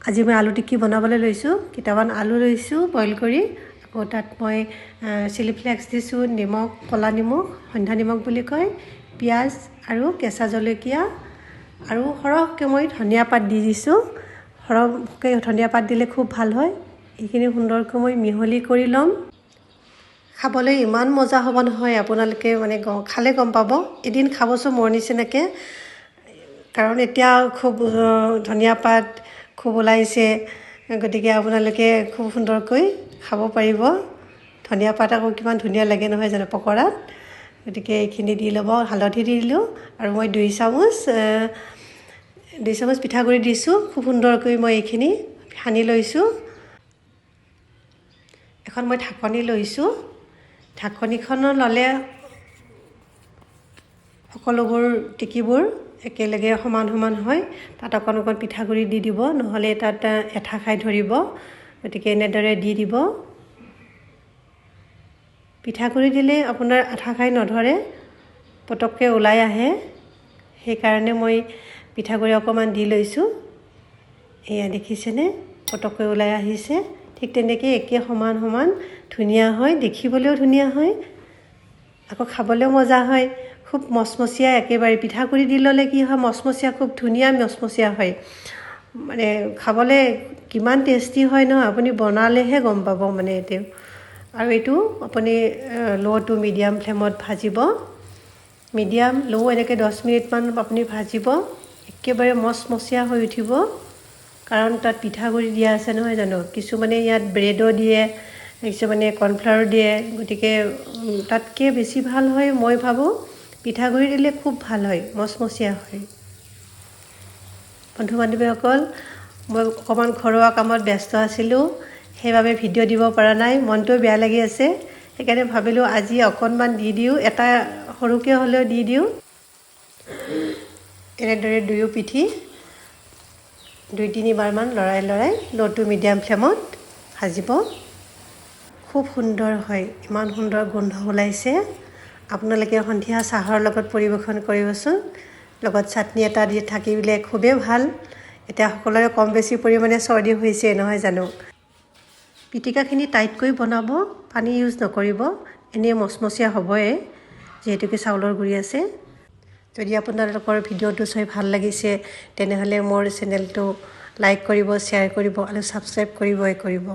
আজি মই আলু টিকি বনাবলৈ লৈছোঁ কেইটামান আলু লৈছোঁ বইল কৰি আকৌ তাত মই চিলি ফ্লেক্স দিছোঁ নিমখ কলা নিমখ সন্ধ্যা নিমখ বুলি কয় পিঁয়াজ আৰু কেঁচা জলকীয়া আৰু সৰহকৈ মই ধনিয়া পাত দি দিছোঁ সৰহকৈ ধনিয়া পাত দিলে খুব ভাল হয় এইখিনি সুন্দৰকৈ মই মিহলি কৰি ল'ম খাবলৈ ইমান মজা হ'ব নহয় আপোনালোকে মানে খালে গম পাব এদিন খাবচোন মোৰ নিচিনাকৈ কাৰণ এতিয়া খুব ধনিয়া পাত খুব ওলাইছে গতিকে আপোনালোকে খুব সুন্দৰকৈ খাব পাৰিব ধনিয়া পাত আকৌ কিমান ধুনীয়া লাগে নহয় জানো পকৰাত গতিকে এইখিনি দি ল'ব হালধি দি দিলোঁ আৰু মই 2 চামুচ পিঠাগুড়ি দিছোঁ খুব সুন্দৰকৈ মই এইখিনি সানি লৈছোঁ এখন মই ঢাকনি লৈছোঁ ঢাকনিখন ল'লে সকলোবোৰ টিকিবোৰ একেলগে সমান সমান হয় তাত অকণ অকণ পিঠাগুড়ি দি দিব নহ'লে তাত এঠা খাই ধৰিব গতিকে এনেদৰে দি দিব পিঠাগুড়ি দিলে আপোনাৰ আঠা খাই নধৰে পটককৈ ওলাই আহে সেইকাৰণে মই পিঠাগুড়ি অকণমান দি লৈছোঁ এয়া দেখিছেনে পটককৈ ওলাই আহিছে ঠিক তেনেকৈ একে সমান সমান ধুনীয়া হয় দেখিবলৈও ধুনীয়া হয় আকৌ খাবলৈও মজা হয় খুব মচমচীয়া একেবাৰে পিঠাগুড়ি দি ল'লে কি হয় মচমচীয়া খুব ধুনীয়া মচমচীয়া হয় মানে খাবলৈ কিমান টেষ্টি হয় ন আপুনি বনালেহে গম পাব মানে এইটো আৰু এইটো আপুনি ল' টু মিডিয়াম ফ্লেমত ভাজিব মিডিয়াম ল' এনেকৈ 10 মিনিটমান আপুনি ভাজিব একেবাৰে মচমচীয়া হৈ উঠিব কাৰণ তাত পিঠাগুড়ি দিয়া আছে নহয় জানো কিছুমানে ইয়াত ব্ৰেডো দিয়ে কিছুমানে কৰ্ণফ্লাৱাৰ দিয়ে গতিকে তাতকৈ বেছি ভাল হয় মই ভাবোঁ পিঠাগুড়ি দিলে খুব ভাল হয় মচমচীয়া হয় বন্ধু বান্ধৱীসকল মই অকণমান ঘৰুৱা কামত ব্যস্ত আছিলোঁ সেইবাবে ভিডিঅ' দিব পৰা নাই মনটো বেয়া লাগি আছে সেইকাৰণে ভাবিলোঁ আজি অকণমান দি দিওঁ এটা সৰুকৈ হ'লেও দি দিওঁ এনেদৰে দুয়ো পিঠি 2-3 বাৰমান লৰাই ল' টু মিডিয়াম ফ্লেমত ভাজিব খুব সুন্দৰ হয় ইমান সুন্দৰ গোন্ধ ওলাইছে আপোনালোকে সন্ধিয়া চাহৰ লগত পৰিৱেশন কৰিবচোন লগত চাটনি এটা দি থাকিলে খুবেই ভাল এতিয়া সকলোৰে কম বেছি পৰিমাণে চৰ্দি হৈছে নহয় জানো পিটিকাখিনি টাইটকৈ বনাব পানী ইউজ নকৰিব এনেই মচমচীয়া হ'বই যিহেতুকে চাউলৰ গুড়ি আছে যদি আপোনালোকৰ ভিডিঅ'টো চাই ভাল লাগিছে তেনেহ'লে মোৰ চেনেলটো লাইক কৰিব শ্বেয়াৰ কৰিব আৰু ছাবস্ক্ৰাইব কৰিব